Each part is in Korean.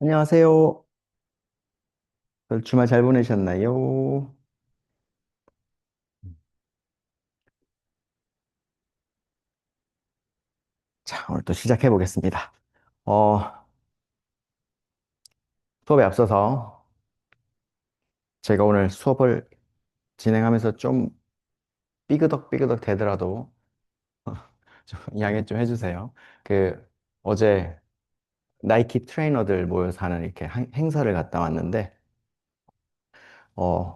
안녕하세요. 주말 잘 보내셨나요? 자, 오늘 또 시작해 보겠습니다. 어, 수업에 앞서서 제가 오늘 수업을 진행하면서 좀 삐그덕 되더라도 좀 양해 좀 해주세요. 그, 어제 나이키 트레이너들 모여서 하는 이렇게 행사를 갔다 왔는데,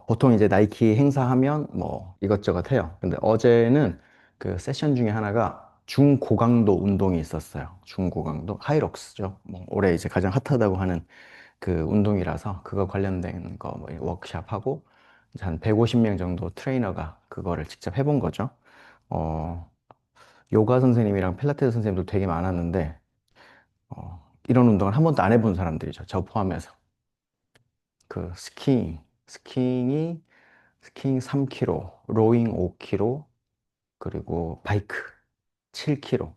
보통 이제 나이키 행사하면 뭐 이것저것 해요. 근데 어제는 그 세션 중에 하나가 중고강도 운동이 있었어요. 중고강도 하이록스죠. 뭐 올해 이제 가장 핫하다고 하는 그 운동이라서 그거 관련된 거뭐 워크샵하고 이제 한 150명 정도 트레이너가 그거를 직접 해본 거죠. 어, 요가 선생님이랑 필라테스 선생님도 되게 많았는데 이런 운동을 한 번도 안 해본 사람들이죠. 저 포함해서. 그 스키잉 3km, 로잉 5km, 그리고 바이크 7km,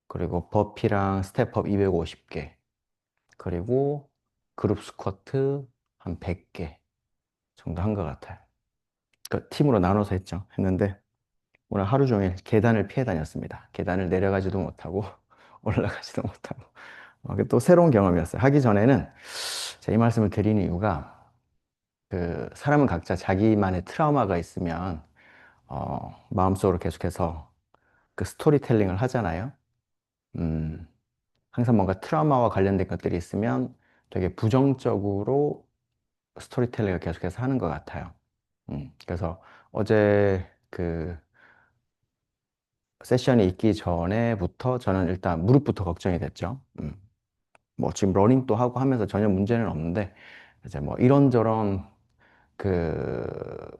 그리고 버피랑 스텝업 250개, 그리고 그룹 스쿼트 한 100개 정도 한 것 같아요. 그 팀으로 나눠서 했는데 오늘 하루 종일 계단을 피해 다녔습니다. 계단을 내려가지도 못하고 올라가지도 못하고 또 새로운 경험이었어요. 하기 전에는 제가 이 말씀을 드리는 이유가 그 사람은 각자 자기만의 트라우마가 있으면 마음속으로 계속해서 그 스토리텔링을 하잖아요. 음, 항상 뭔가 트라우마와 관련된 것들이 있으면 되게 부정적으로 스토리텔링을 계속해서 하는 것 같아요. 그래서 어제 그 세션이 있기 전에부터 저는 일단 무릎부터 걱정이 됐죠. 뭐 지금 러닝도 하고 하면서 전혀 문제는 없는데 이제 뭐 이런저런 그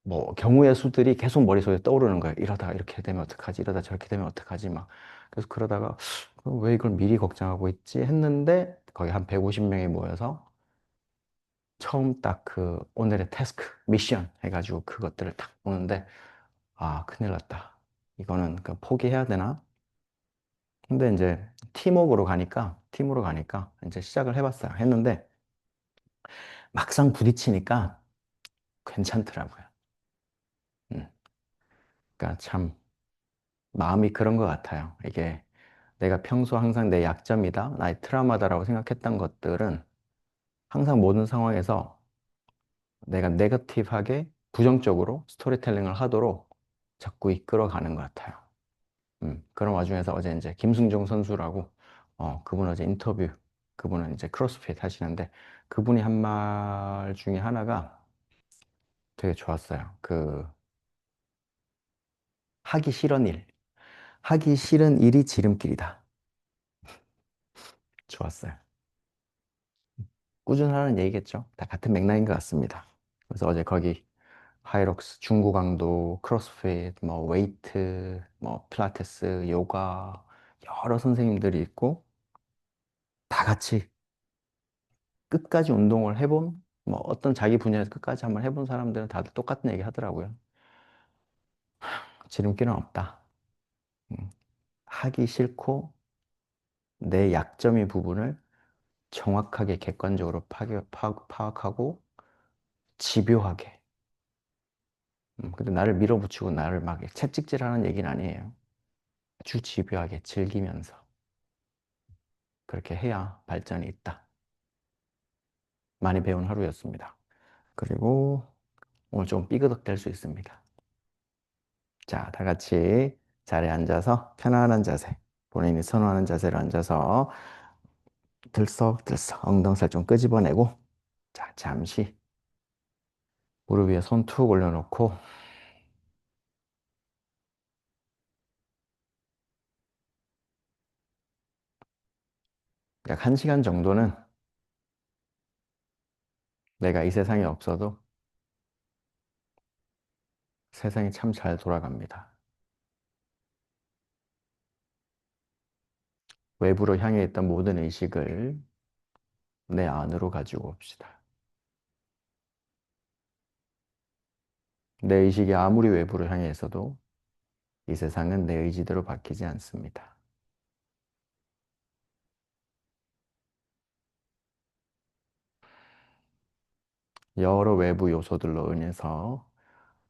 뭐 경우의 수들이 계속 머릿속에 떠오르는 거예요. 이러다 이렇게 되면 어떡하지? 이러다 저렇게 되면 어떡하지? 막 그래서 그러다가 왜 이걸 미리 걱정하고 있지? 했는데 거기 한 150명이 모여서 처음 딱 그 오늘의 태스크, 미션 해가지고 그것들을 딱 보는데 아, 큰일 났다. 이거는 그 포기해야 되나? 근데 이제 팀으로 가니까 이제 시작을 해봤어요. 했는데 막상 부딪히니까 괜찮더라고요. 음, 그러니까 참 마음이 그런 것 같아요. 이게 내가 평소 항상 내 약점이다, 나의 트라우마다라고 생각했던 것들은 항상 모든 상황에서 내가 네거티브하게 부정적으로 스토리텔링을 하도록 자꾸 이끌어가는 것 같아요. 그런 와중에서 어제 이제 김승종 선수라고, 그분 어제 인터뷰, 그분은 이제 크로스핏 하시는데, 그분이 한 말 중에 하나가 되게 좋았어요. 하기 싫은 일. 하기 싫은 일이 지름길이다. 좋았어요. 꾸준하는 얘기겠죠. 다 같은 맥락인 것 같습니다. 그래서 어제 거기 하이록스, 중고강도, 크로스핏, 뭐 웨이트, 뭐 필라테스, 요가 여러 선생님들이 있고 다 같이 끝까지 운동을 해본 뭐 어떤 자기 분야에서 끝까지 한번 해본 사람들은 다들 똑같은 얘기 하더라고요. 지름길은 없다. 음, 하기 싫고 내 약점의 부분을 정확하게 객관적으로 파악하고 집요하게. 근데 나를 밀어붙이고 나를 막 채찍질하는 얘기는 아니에요. 아주 집요하게 즐기면서 그렇게 해야 발전이 있다. 많이 배운 하루였습니다. 그리고 오늘 좀 삐그덕 될 수 있습니다. 자, 다 같이 자리에 앉아서 편안한 자세, 본인이 선호하는 자세로 앉아서 들썩들썩 엉덩살 좀 끄집어내고 자, 잠시 무릎 위에 손 툭 올려놓고 약 1시간 정도는 내가 이 세상에 없어도 세상이 참 잘 돌아갑니다. 외부로 향해 있던 모든 의식을 내 안으로 가지고 옵시다. 내 의식이 아무리 외부로 향해 있어도 이 세상은 내 의지대로 바뀌지 않습니다. 여러 외부 요소들로 인해서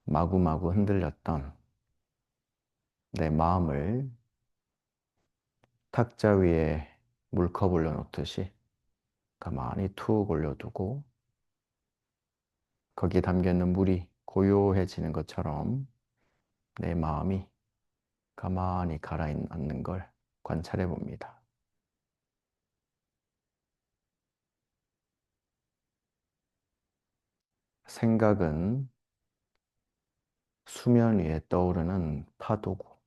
마구마구 흔들렸던 내 마음을 탁자 위에 물컵 올려놓듯이 가만히 툭 올려두고 거기에 담겨있는 물이 고요해지는 것처럼 내 마음이 가만히 가라앉는 걸 관찰해 봅니다. 생각은 수면 위에 떠오르는 파도고,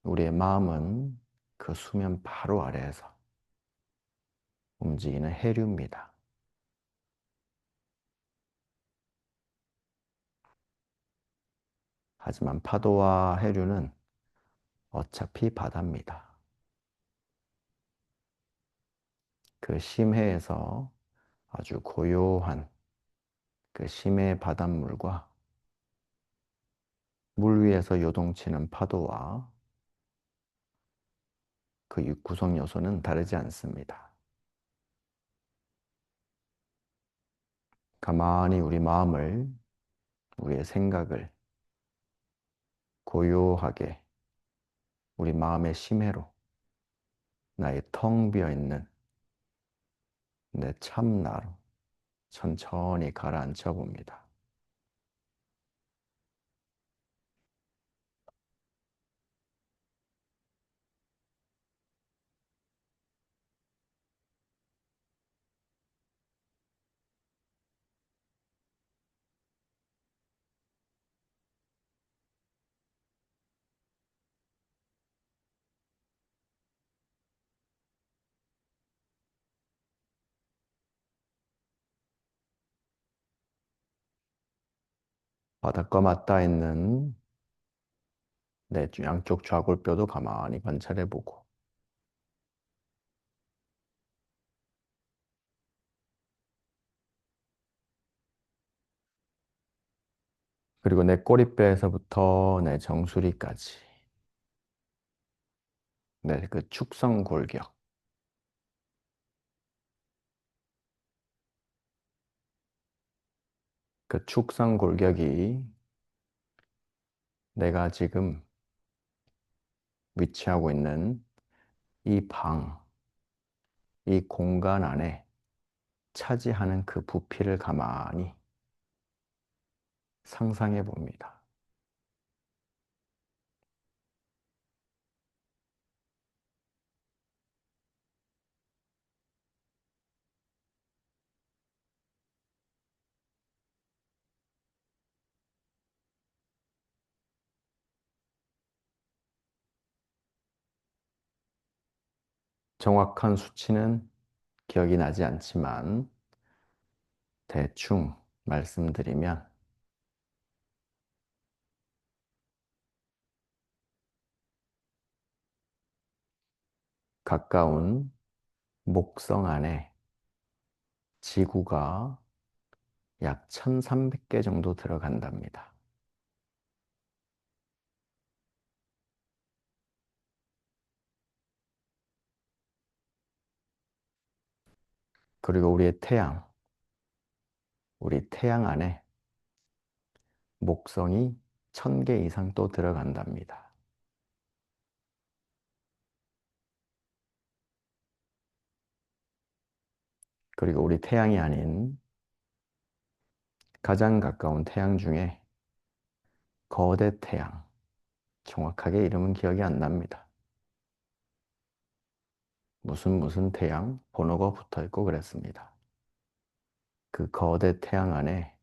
우리의 마음은 그 수면 바로 아래에서 움직이는 해류입니다. 하지만 파도와 해류는 어차피 바다입니다. 그 심해에서 아주 고요한 그 심해 바닷물과 물 위에서 요동치는 파도와 그 구성 요소는 다르지 않습니다. 가만히 우리 마음을, 우리의 생각을 고요하게 우리 마음의 심해로 나의 텅 비어 있는 내 참나로 천천히 가라앉혀 봅니다. 바닥과 맞닿아 있는 내 양쪽 좌골뼈도 가만히 관찰해 보고, 그리고 내 꼬리뼈에서부터 내 정수리까지 내 그 축성 골격, 그 축성 골격이 내가 지금 위치하고 있는 이 방, 이 공간 안에 차지하는 그 부피를 가만히 상상해 봅니다. 정확한 수치는 기억이 나지 않지만 대충 말씀드리면 가까운 목성 안에 지구가 약 1300개 정도 들어간답니다. 그리고 우리 태양 안에 목성이 1000개 이상 또 들어간답니다. 그리고 우리 태양이 아닌 가장 가까운 태양 중에 거대 태양, 정확하게 이름은 기억이 안 납니다. 무슨 태양, 번호가 붙어 있고 그랬습니다. 그 거대 태양 안에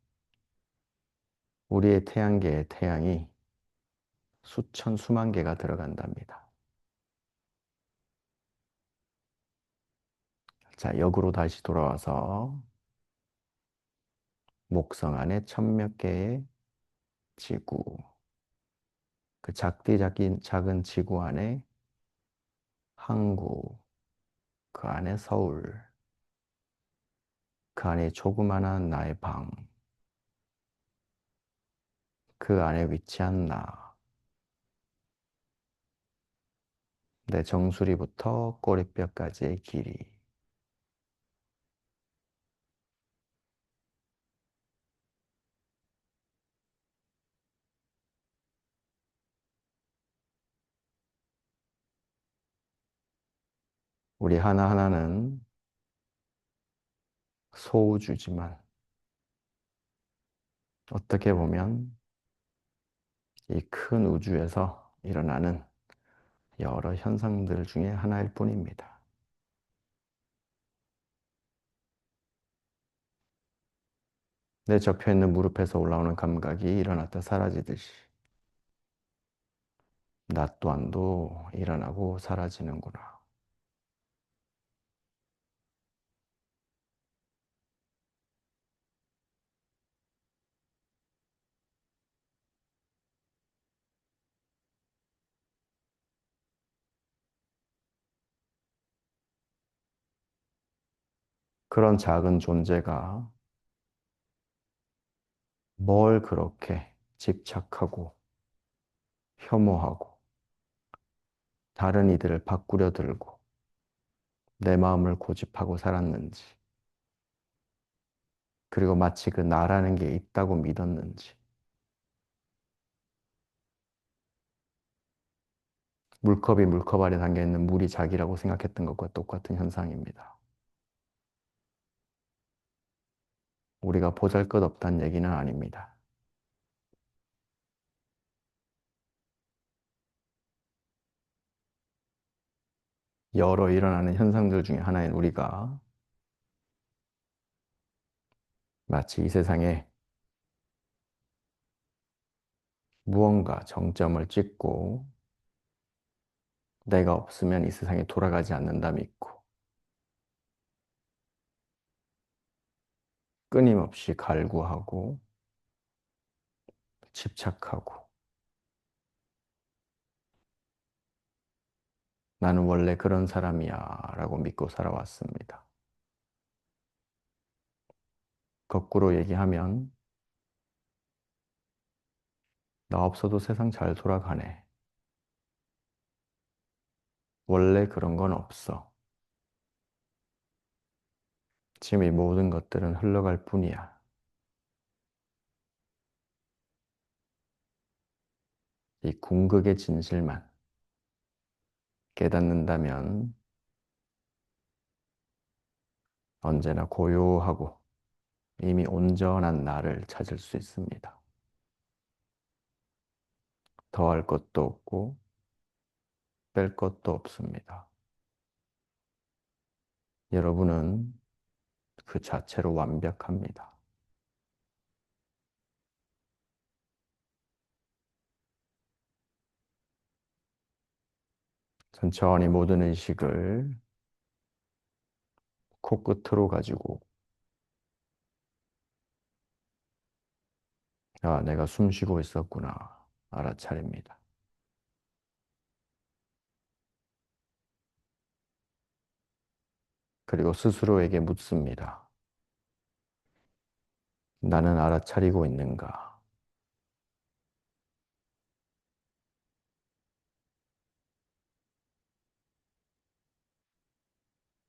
우리의 태양계의 태양이 수천, 수만 개가 들어간답니다. 자, 역으로 다시 돌아와서 목성 안에 1000몇 개의 지구, 그 작은 지구 안에 항구, 그 안에 서울, 그 안에 조그마한 나의 방, 그 안에 위치한 나, 내 정수리부터 꼬리뼈까지의 길이, 우리 하나하나는 소우주지만 어떻게 보면 이 큰 우주에서 일어나는 여러 현상들 중에 하나일 뿐입니다. 내 접혀 있는 무릎에서 올라오는 감각이 일어났다 사라지듯이 나 또한도 일어나고 사라지는구나. 그런 작은 존재가 뭘 그렇게 집착하고 혐오하고 다른 이들을 바꾸려 들고 내 마음을 고집하고 살았는지, 그리고 마치 그 나라는 게 있다고 믿었는지, 물컵이 물컵 안에 담겨있는 물이 자기라고 생각했던 것과 똑같은 현상입니다. 우리가 보잘것없다는 얘기는 아닙니다. 여러 일어나는 현상들 중에 하나인 우리가 마치 이 세상에 무언가 정점을 찍고 내가 없으면 이 세상이 돌아가지 않는다 믿고 끊임없이 갈구하고 집착하고 나는 원래 그런 사람이야 라고 믿고 살아왔습니다. 거꾸로 얘기하면 나 없어도 세상 잘 돌아가네. 원래 그런 건 없어. 지금 이 모든 것들은 흘러갈 뿐이야. 이 궁극의 진실만 깨닫는다면 언제나 고요하고 이미 온전한 나를 찾을 수 있습니다. 더할 것도 없고 뺄 것도 없습니다. 여러분은 그 자체로 완벽합니다. 천천히 모든 의식을 코끝으로 가지고 아, 내가 숨 쉬고 있었구나 알아차립니다. 그리고 스스로에게 묻습니다. 나는 알아차리고 있는가?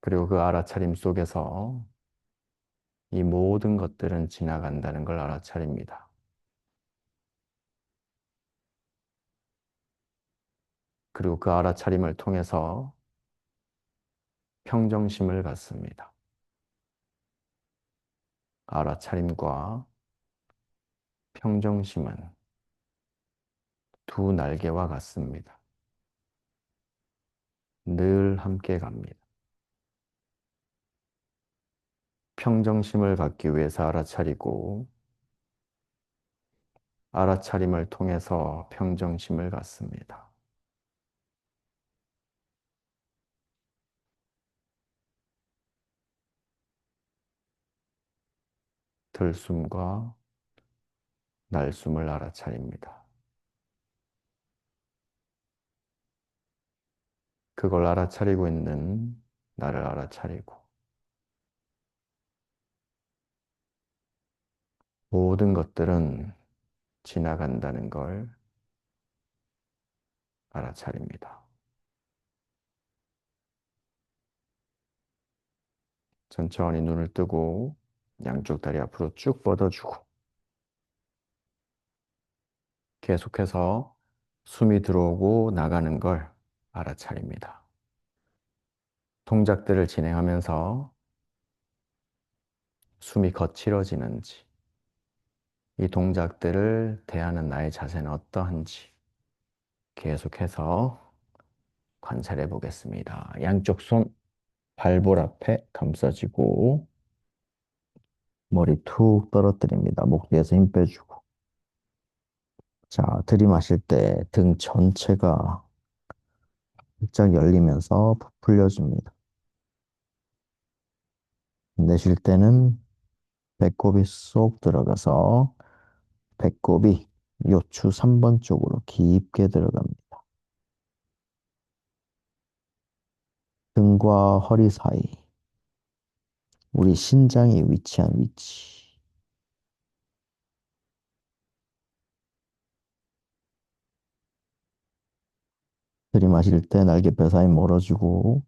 그리고 그 알아차림 속에서 이 모든 것들은 지나간다는 걸 알아차립니다. 그리고 그 알아차림을 통해서 평정심을 갖습니다. 알아차림과 평정심은 두 날개와 같습니다. 늘 함께 갑니다. 평정심을 갖기 위해서 알아차리고 알아차림을 통해서 평정심을 갖습니다. 들숨과 날숨을 알아차립니다. 그걸 알아차리고 있는 나를 알아차리고 모든 것들은 지나간다는 걸 알아차립니다. 천천히 눈을 뜨고 양쪽 다리 앞으로 쭉 뻗어주고 계속해서 숨이 들어오고 나가는 걸 알아차립니다. 동작들을 진행하면서 숨이 거칠어지는지, 이 동작들을 대하는 나의 자세는 어떠한지 계속해서 관찰해 보겠습니다. 양쪽 손 발볼 앞에 감싸지고 머리 툭 떨어뜨립니다. 목 뒤에서 힘 빼주고. 자, 들이마실 때 등 전체가 살짝 열리면서 부풀려줍니다. 내쉴 때는 배꼽이 쏙 들어가서 배꼽이 요추 3번 쪽으로 깊게 들어갑니다. 등과 허리 사이, 우리 신장이 위치한 위치. 들이마실 때 날개뼈 사이 멀어지고,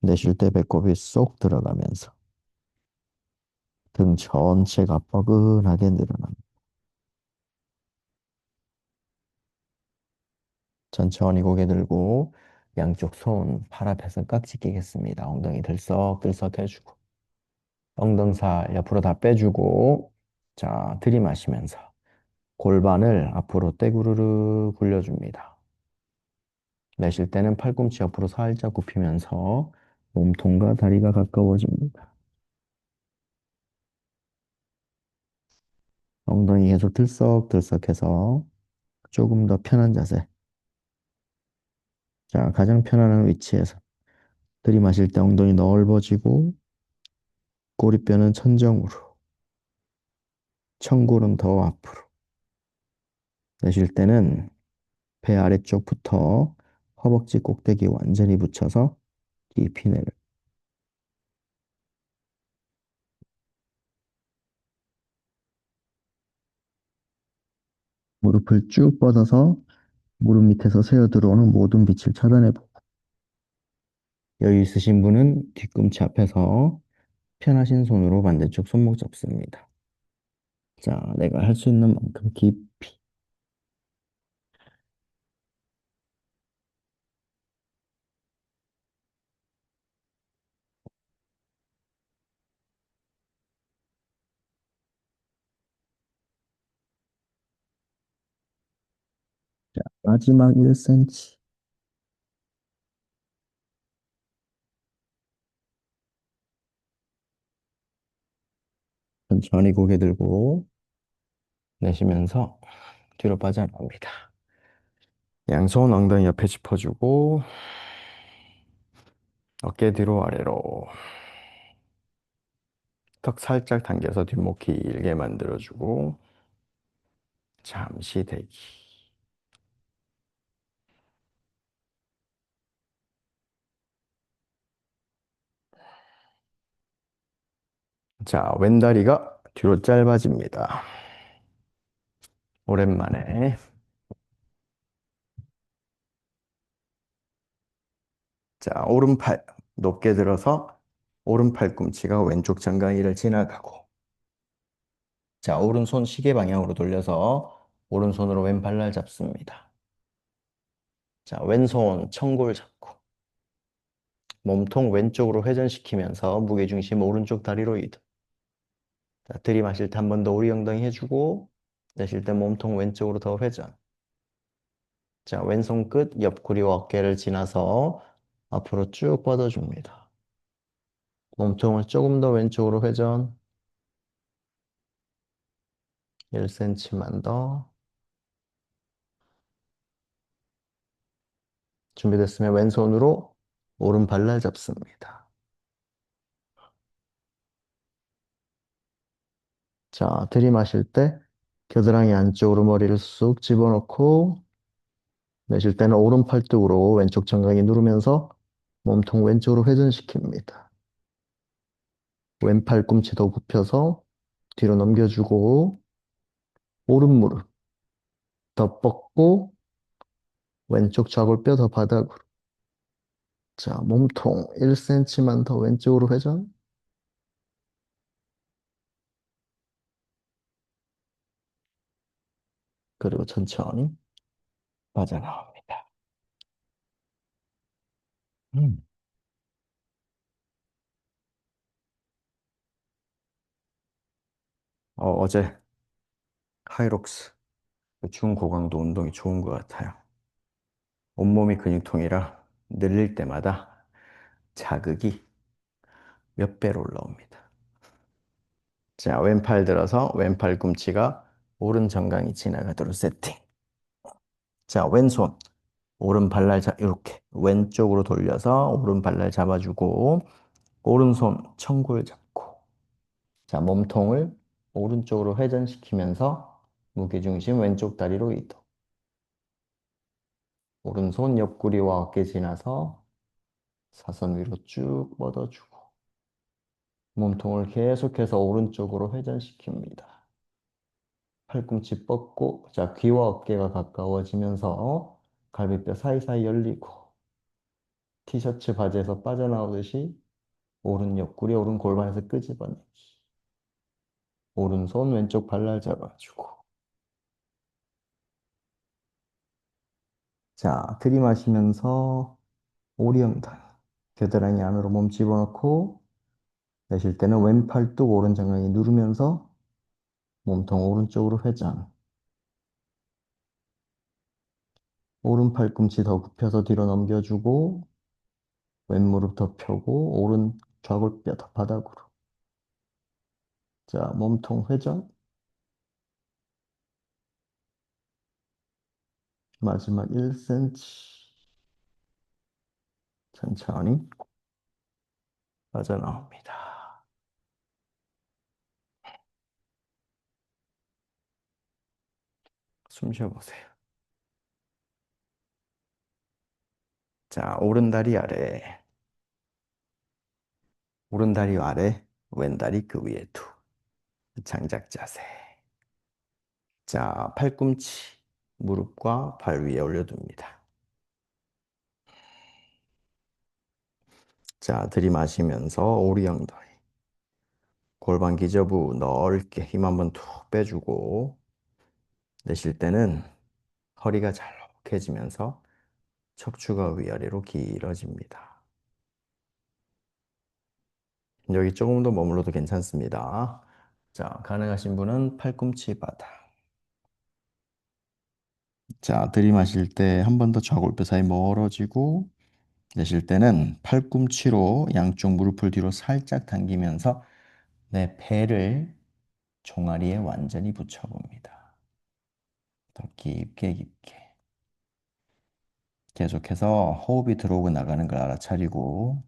내쉴 때 배꼽이 쏙 들어가면서 등 전체가 뻐근하게 늘어납니다. 천천히 고개 들고 양쪽 손 팔 앞에서 깍지 끼겠습니다. 엉덩이 들썩들썩 해주고 엉덩살 옆으로 다 빼주고 자 들이마시면서 골반을 앞으로 떼구르르 굴려줍니다. 내쉴 때는 팔꿈치 옆으로 살짝 굽히면서 몸통과 다리가 가까워집니다. 엉덩이 계속 들썩들썩해서 조금 더 편한 자세. 자, 가장 편안한 위치에서 들이마실 때 엉덩이 넓어지고 꼬리뼈는 천정으로, 청골은 더 앞으로. 내쉴 때는 배 아래쪽부터 허벅지 꼭대기 완전히 붙여서 깊이 내려. 무릎을 쭉 뻗어서 무릎 밑에서 새어 들어오는 모든 빛을 차단해보고. 여유 있으신 분은 뒤꿈치 앞에서 편하신 손으로 반대쪽 손목 잡습니다. 자, 내가 할 수 있는 만큼 깊이. 자, 마지막 1cm. 천천히 고개 들고 내쉬면서 뒤로 빠져나옵니다. 양손 엉덩이 옆에 짚어주고 어깨 뒤로 아래로 턱 살짝 당겨서 뒷목 길게 만들어주고 잠시 대기. 자, 왼다리가 뒤로 짧아집니다. 오랜만에. 자, 오른팔 높게 들어서 오른 팔꿈치가 왼쪽 정강이를 지나가고 자, 오른손 시계 방향으로 돌려서 오른손으로 왼발날 잡습니다. 자, 왼손 청골 잡고 몸통 왼쪽으로 회전시키면서 무게중심 오른쪽 다리로 이동. 자, 들이마실 때 한 번 더 오리 엉덩이 해주고 내쉴 때 몸통 왼쪽으로 더 회전. 자, 왼손 끝 옆구리와 어깨를 지나서 앞으로 쭉 뻗어줍니다. 몸통을 조금 더 왼쪽으로 회전. 1cm만 더. 준비됐으면 왼손으로 오른 발날 잡습니다. 자, 들이마실 때 겨드랑이 안쪽으로 머리를 쑥 집어넣고 내쉴 때는 오른 팔뚝으로 왼쪽 정강이 누르면서 몸통 왼쪽으로 회전시킵니다. 왼 팔꿈치 더 굽혀서 뒤로 넘겨주고 오른 무릎 더 뻗고 왼쪽 좌골뼈 더 바닥으로. 자, 몸통 1cm만 더 왼쪽으로 회전. 그리고 천천히 빠져나옵니다. 음. 어제 하이록스 그 중고강도 운동이 좋은 것 같아요. 온몸이 근육통이라 늘릴 때마다 자극이 몇 배로 올라옵니다. 자, 왼팔 들어서 왼팔 꿈치가 오른 정강이 지나가도록 세팅. 자, 왼손 오른 발날 이렇게 왼쪽으로 돌려서 오른 발날 잡아주고 오른손 청골 잡고 자, 몸통을 오른쪽으로 회전시키면서 무게중심 왼쪽 다리로 이동. 오른손 옆구리와 어깨 지나서 사선 위로 쭉 뻗어주고 몸통을 계속해서 오른쪽으로 회전시킵니다. 팔꿈치 뻗고 자, 귀와 어깨가 가까워지면서 갈비뼈 사이사이 열리고 티셔츠 바지에서 빠져나오듯이 오른 옆구리 오른 골반에서 끄집어내기. 오른손 왼쪽 발날 잡아주고 자, 들이마시면서 오리엉덩 겨드랑이 안으로 몸 집어넣고 내쉴 때는 왼팔뚝 오른 정강이 누르면서 몸통 오른쪽으로 회전. 오른 팔꿈치 더 굽혀서 뒤로 넘겨주고 왼무릎 더 펴고 오른 좌골뼈 더 바닥으로. 자, 몸통 회전. 마지막 1cm 천천히 빠져나옵니다. 숨 쉬어보세요. 자, 오른다리 아래, 오른다리 아래, 왼다리 그 위에 두. 장작 자세. 자, 팔꿈치 무릎과 발 위에 올려둡니다. 자, 들이마시면서 오리 엉덩이. 골반 기저부 넓게 힘 한번 툭 빼주고 내쉴 때는 허리가 잘록해지면서 척추가 위아래로 길어집니다. 여기 조금 더 머물러도 괜찮습니다. 자, 가능하신 분은 팔꿈치 바닥. 자, 들이마실 때 한 번 더 좌골뼈 사이 멀어지고 내쉴 때는 팔꿈치로 양쪽 무릎을 뒤로 살짝 당기면서 내 배를 종아리에 완전히 붙여봅니다. 더 깊게 깊게. 계속해서 호흡이 들어오고 나가는 걸 알아차리고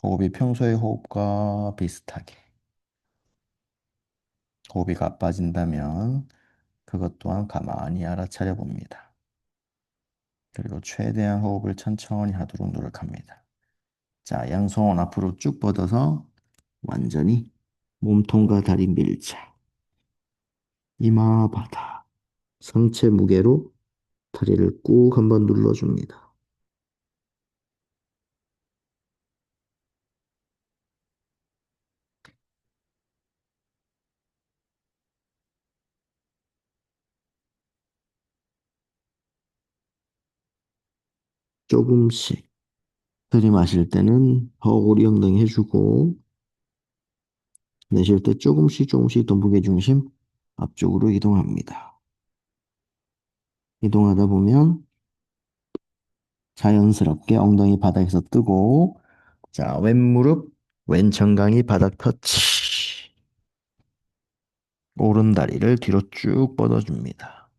호흡이 평소의 호흡과 비슷하게 호흡이 가빠진다면 그것 또한 가만히 알아차려 봅니다. 그리고 최대한 호흡을 천천히 하도록 노력합니다. 자, 양손 앞으로 쭉 뻗어서 완전히 몸통과 다리 밀착. 이마 바닥. 상체 무게로 다리를 꾹 한번 눌러줍니다. 조금씩. 들이마실 때는 허리 엉덩이 해주고 내쉴 때 조금씩 조금씩 더 무게중심 앞쪽으로 이동합니다. 이동하다 보면 자연스럽게 엉덩이 바닥에서 뜨고 자, 왼무릎, 왼 정강이 바닥 터치. 오른 다리를 뒤로 쭉 뻗어줍니다.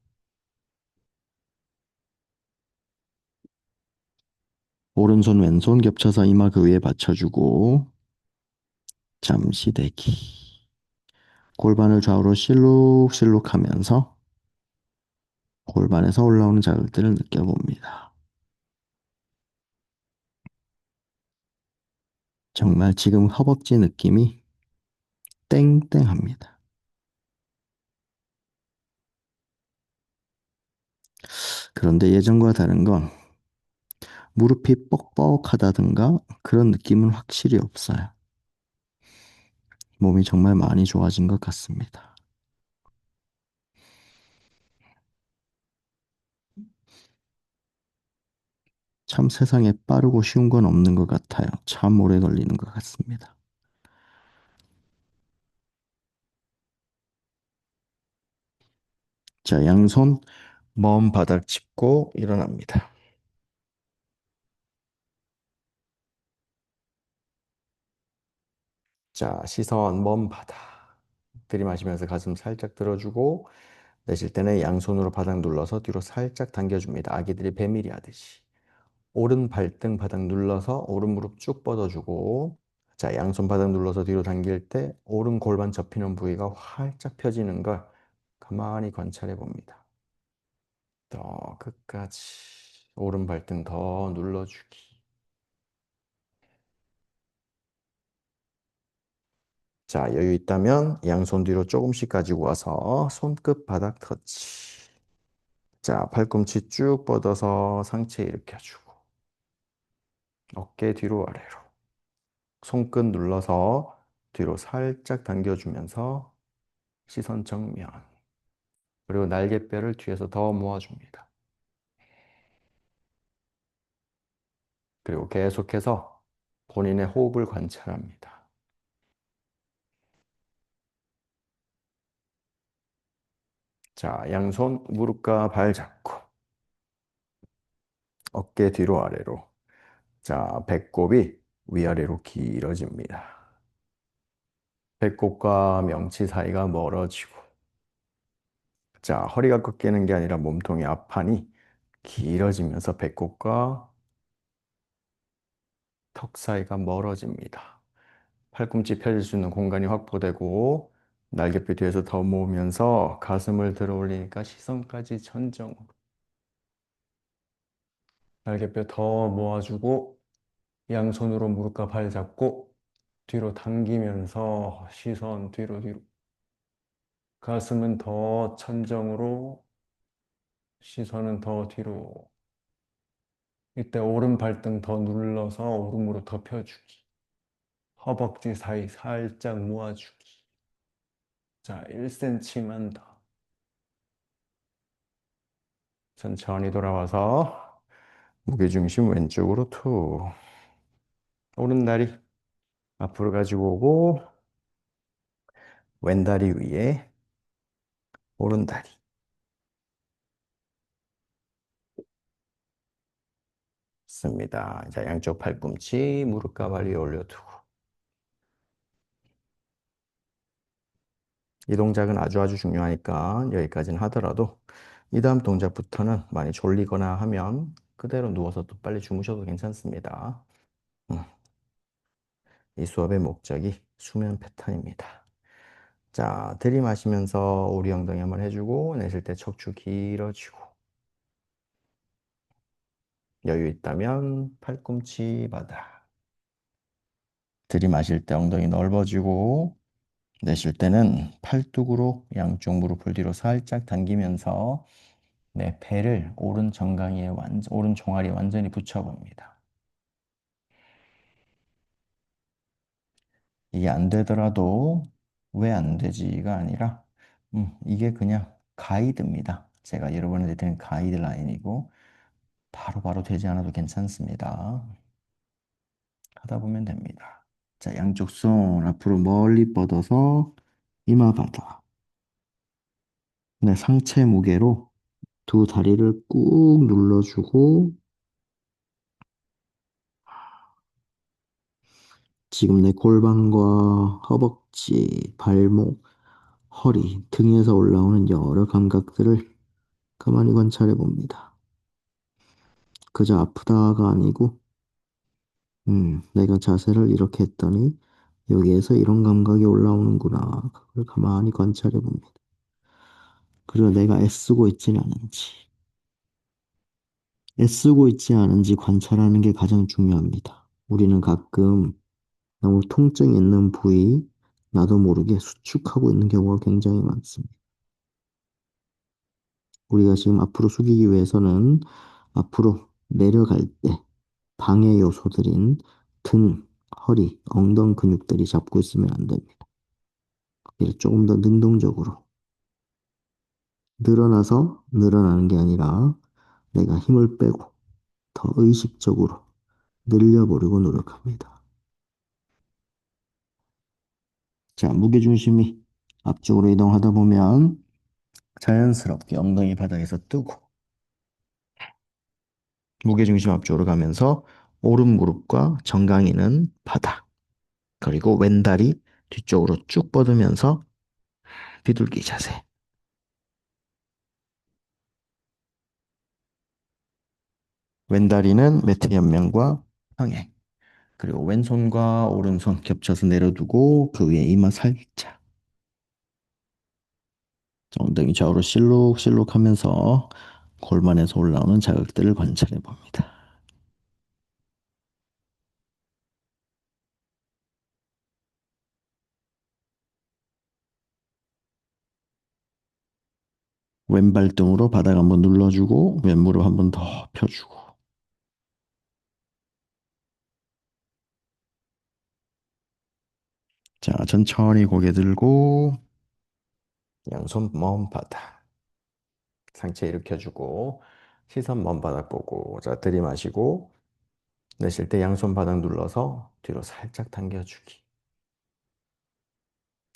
오른손, 왼손 겹쳐서 이마 그 위에 받쳐주고 잠시 대기. 골반을 좌우로 실룩실룩 하면서 골반에서 올라오는 자극들을 느껴봅니다. 정말 지금 허벅지 느낌이 땡땡합니다. 그런데 예전과 다른 건 무릎이 뻑뻑하다든가 그런 느낌은 확실히 없어요. 몸이 정말 많이 좋아진 것 같습니다. 참 세상에 빠르고 쉬운 건 없는 것 같아요. 참 오래 걸리는 것 같습니다. 자, 양손 먼 바닥 짚고 일어납니다. 자, 시선 먼 바닥. 들이마시면서 가슴 살짝 들어주고 내쉴 때는 양손으로 바닥 눌러서 뒤로 살짝 당겨줍니다. 아기들이 배밀이 하듯이. 오른 발등 바닥 눌러서 오른 무릎 쭉 뻗어주고 자, 양손 바닥 눌러서 뒤로 당길 때 오른 골반 접히는 부위가 활짝 펴지는 걸 가만히 관찰해 봅니다. 더 끝까지 오른 발등 더 눌러주기. 자, 여유 있다면 양손 뒤로 조금씩 가지고 와서 손끝 바닥 터치. 자, 팔꿈치 쭉 뻗어서 상체 일으켜주고 어깨 뒤로 아래로 손끝 눌러서 뒤로 살짝 당겨주면서 시선 정면 그리고 날개뼈를 뒤에서 더 모아줍니다. 그리고 계속해서 본인의 호흡을 관찰합니다. 자, 양손 무릎과 발 잡고 어깨 뒤로 아래로 자, 배꼽이 위아래로 길어집니다. 배꼽과 명치 사이가 멀어지고 자, 허리가 꺾이는 게 아니라 몸통이 앞판이 길어지면서 배꼽과 턱 사이가 멀어집니다. 팔꿈치 펴질 수 있는 공간이 확보되고 날개뼈 뒤에서 더 모으면서 가슴을 들어 올리니까 시선까지 천정. 날개뼈 더 모아주고 양손으로 무릎과 발 잡고 뒤로 당기면서 시선 뒤로 뒤로. 가슴은 더 천정으로 시선은 더 뒤로. 이때 오른 발등 더 눌러서 오른 무릎 더 펴주기. 허벅지 사이 살짝 모아주기. 자, 1cm만 더. 천천히 돌아와서 무게중심 왼쪽으로 툭. 오른다리 앞으로 가지고 오고 왼다리 위에 오른다리. 씁니다. 자, 양쪽 팔꿈치 무릎과 발 위에 올려두고. 이 동작은 아주 아주 중요하니까 여기까지는 하더라도 이 다음 동작부터는 많이 졸리거나 하면 그대로 누워서 또 빨리 주무셔도 괜찮습니다. 음, 이 수업의 목적이 수면 패턴입니다. 자, 들이마시면서 오리 엉덩이 한번 해주고 내쉴 때 척추 길어지고 여유 있다면 팔꿈치 바닥. 들이마실 때 엉덩이 넓어지고 내쉴 때는 팔뚝으로 양쪽 무릎을 뒤로 살짝 당기면서 내 배를 오른 정강이에 오른 종아리에 완전히 붙여봅니다. 이게 안 되더라도 왜 안 되지가 아니라 이게 그냥 가이드입니다. 제가 여러분한테 드린 가이드라인이고 바로바로 되지 않아도 괜찮습니다. 하다 보면 됩니다. 자, 양쪽 손 앞으로 멀리 뻗어서 이마 바닥. 네, 상체 무게로 두 다리를 꾹 눌러주고 지금 내 골반과 허벅지, 발목, 허리, 등에서 올라오는 여러 감각들을 가만히 관찰해 봅니다. 그저 아프다가 아니고, 내가 자세를 이렇게 했더니 여기에서 이런 감각이 올라오는구나. 그걸 가만히 관찰해 봅니다. 그리고 내가 애쓰고 있지는 않은지, 애쓰고 있지 않은지 관찰하는 게 가장 중요합니다. 우리는 가끔 너무 통증 있는 부위, 나도 모르게 수축하고 있는 경우가 굉장히 많습니다. 우리가 지금 앞으로 숙이기 위해서는 앞으로 내려갈 때 방해 요소들인 등, 허리, 엉덩 근육들이 잡고 있으면 안 됩니다. 이를 조금 더 능동적으로 늘어나서 늘어나는 게 아니라 내가 힘을 빼고 더 의식적으로 늘려보려고 노력합니다. 자, 무게중심이 앞쪽으로 이동하다 보면 자연스럽게 엉덩이 바닥에서 뜨고 무게중심 앞쪽으로 가면서 오른 무릎과 정강이는 바닥, 그리고 왼다리 뒤쪽으로 쭉 뻗으면서 비둘기 자세. 왼다리는 매트 옆면과 평행. 그리고 왼손과 오른손 겹쳐서 내려두고 그 위에 이마 살짝. 엉덩이 좌우로 실룩실룩 하면서 골반에서 올라오는 자극들을 관찰해 봅니다. 왼발등으로 바닥 한번 눌러주고 왼무릎 한번 더 펴주고. 자, 천천히 고개 들고 양손 먼 바닥. 상체 일으켜주고 시선 먼 바닥 보고. 자, 들이마시고 내쉴 때 양손 바닥 눌러서 뒤로 살짝 당겨주기.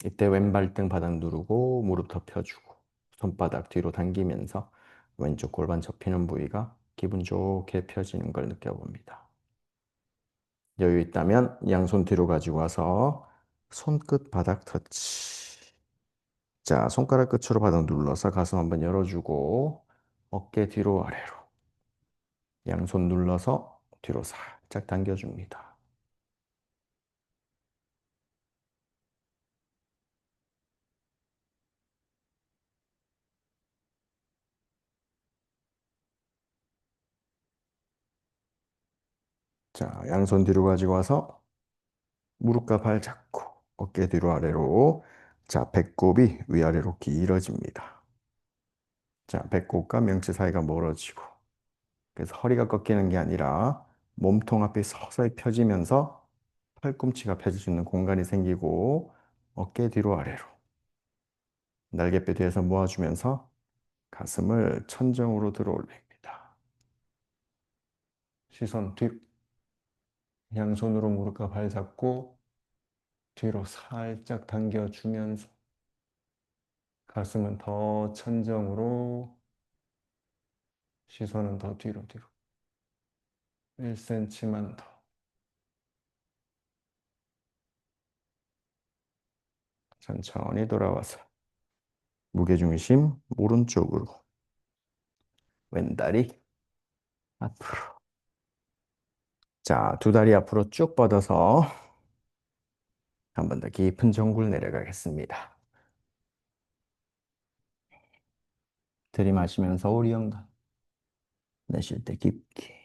이때 왼발등 바닥 누르고 무릎 더 펴주고 손바닥 뒤로 당기면서 왼쪽 골반 접히는 부위가 기분 좋게 펴지는 걸 느껴봅니다. 여유 있다면 양손 뒤로 가지고 와서 손끝 바닥 터치. 자, 손가락 끝으로 바닥 눌러서 가슴 한번 열어주고 어깨 뒤로 아래로 양손 눌러서 뒤로 살짝 당겨줍니다. 자, 양손 뒤로 가지고 와서 무릎과 발 잡고 어깨 뒤로 아래로. 자, 배꼽이 위아래로 길어집니다. 자, 배꼽과 명치 사이가 멀어지고 그래서 허리가 꺾이는 게 아니라 몸통 앞이 서서히 펴지면서 팔꿈치가 펴질 수 있는 공간이 생기고 어깨 뒤로 아래로 날개뼈 뒤에서 모아주면서 가슴을 천정으로 들어 올립니다. 시선 뒤, 양손으로 무릎과 발 잡고 뒤로 살짝 당겨주면서 가슴은 더 천정으로, 시선은 더 뒤로 1cm만 더. 천천히 돌아와서 무게중심 오른쪽으로 왼다리 앞으로. 자, 두 다리 앞으로 쭉 뻗어서 한 번 더 깊은 정굴 내려가겠습니다. 들이마시면서 우리 영감, 내쉴 때 깊게.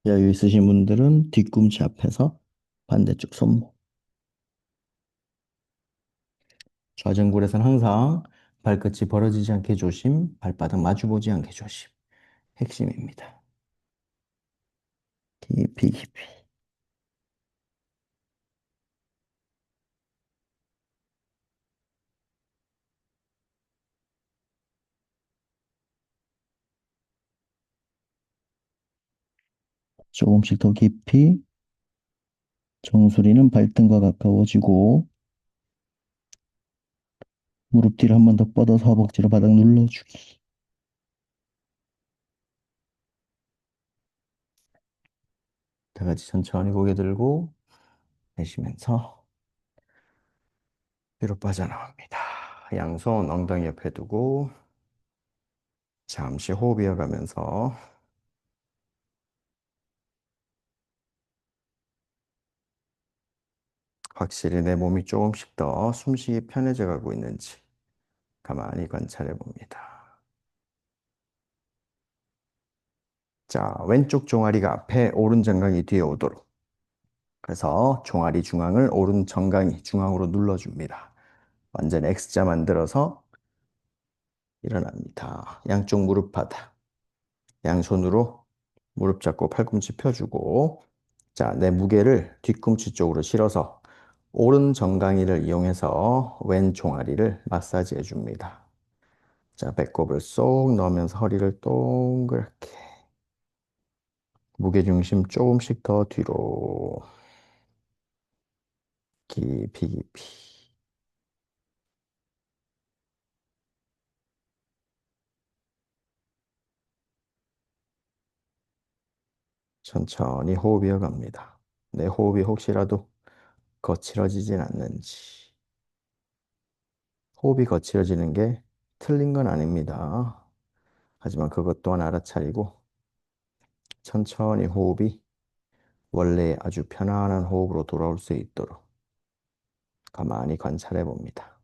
여유 있으신 분들은 뒤꿈치 앞에서 반대쪽 손목. 좌전굴에서는 항상 발끝이 벌어지지 않게 조심, 발바닥 마주보지 않게 조심. 핵심입니다. 깊이. 조금씩 더 깊이. 정수리는 발등과 가까워지고 무릎 뒤를 한 번 더 뻗어서 허벅지로 바닥 눌러주기. 다 같이 천천히 고개 들고 내쉬면서 뒤로 빠져나옵니다. 양손 엉덩이 옆에 두고 잠시 호흡 이어가면서 확실히 내 몸이 조금씩 더 숨쉬기 편해져 가고 있는지 가만히 관찰해 봅니다. 자, 왼쪽 종아리가 앞에, 오른 정강이 뒤에 오도록. 그래서 종아리 중앙을 오른 정강이 중앙으로 눌러줍니다. 완전 X자 만들어서 일어납니다. 양쪽 무릎 바닥. 양손으로 무릎 잡고 팔꿈치 펴주고 자, 내 무게를 뒤꿈치 쪽으로 실어서 오른 정강이를 이용해서 왼 종아리를 마사지해 줍니다. 자, 배꼽을 쏙 넣으면서 허리를 동그랗게. 무게중심 조금씩 더 뒤로. 깊이 깊이. 천천히 호흡 이어갑니다. 내 호흡이 혹시라도 거칠어지진 않는지. 호흡이 거칠어지는 게 틀린 건 아닙니다. 하지만 그것 또한 알아차리고 천천히 호흡이 원래 아주 편안한 호흡으로 돌아올 수 있도록 가만히 관찰해 봅니다.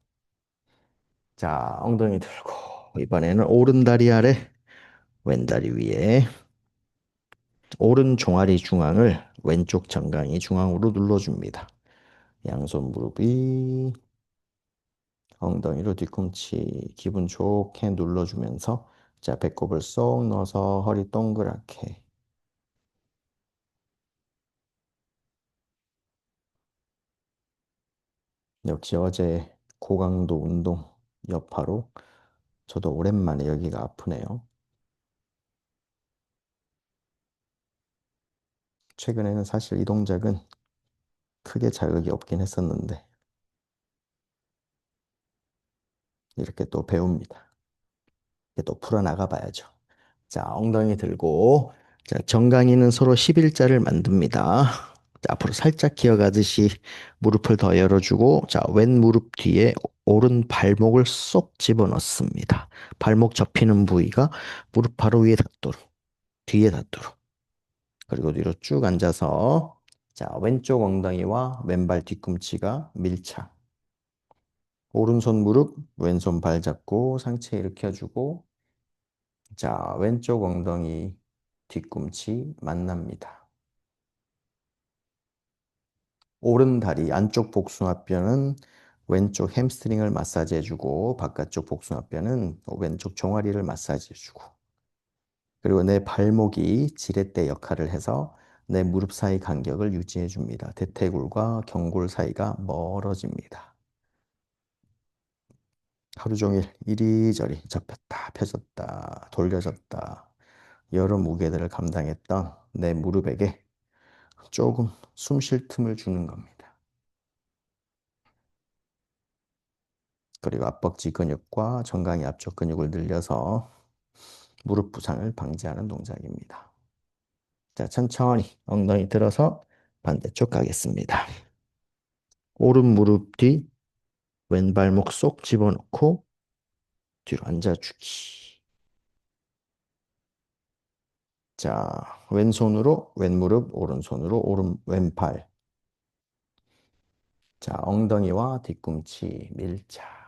자, 엉덩이 들고 이번에는 오른 다리 아래, 왼 다리 위에 오른 종아리 중앙을 왼쪽 정강이 중앙으로 눌러줍니다. 양손 무릎이 엉덩이로 뒤꿈치 기분 좋게 눌러주면서 자, 배꼽을 쏙 넣어서 허리 동그랗게. 역시 어제 고강도 운동 여파로 저도 오랜만에 여기가 아프네요. 최근에는 사실 이 동작은 크게 자극이 없긴 했었는데 이렇게 또 배웁니다. 이렇게 또 풀어나가 봐야죠. 자, 엉덩이 들고 자, 정강이는 서로 11자를 만듭니다. 자, 앞으로 살짝 기어가듯이 무릎을 더 열어주고 자, 왼 무릎 뒤에 오른 발목을 쏙 집어넣습니다. 발목 접히는 부위가 무릎 바로 위에 닿도록 뒤에 닿도록 그리고 뒤로 쭉 앉아서 자, 왼쪽 엉덩이와 왼발 뒤꿈치가 밀착. 오른손 무릎, 왼손 발 잡고 상체 일으켜주고 자, 왼쪽 엉덩이 뒤꿈치 만납니다. 오른 다리 안쪽 복숭아뼈는 왼쪽 햄스트링을 마사지해주고 바깥쪽 복숭아뼈는 왼쪽 종아리를 마사지해주고 그리고 내 발목이 지렛대 역할을 해서 내 무릎 사이 간격을 유지해줍니다. 대퇴골과 경골 사이가 멀어집니다. 하루 종일 이리저리 접혔다 펴졌다 돌려졌다 여러 무게들을 감당했던 내 무릎에게 조금 숨쉴 틈을 주는 겁니다. 그리고 앞벅지 근육과 정강이 앞쪽 근육을 늘려서 무릎 부상을 방지하는 동작입니다. 자, 천천히 엉덩이 들어서 반대쪽 가겠습니다. 오른 무릎 뒤 왼발목 쏙 집어넣고 뒤로 앉아주기. 자, 왼손으로 왼무릎, 오른손으로 왼팔. 자, 엉덩이와 뒤꿈치 밀착.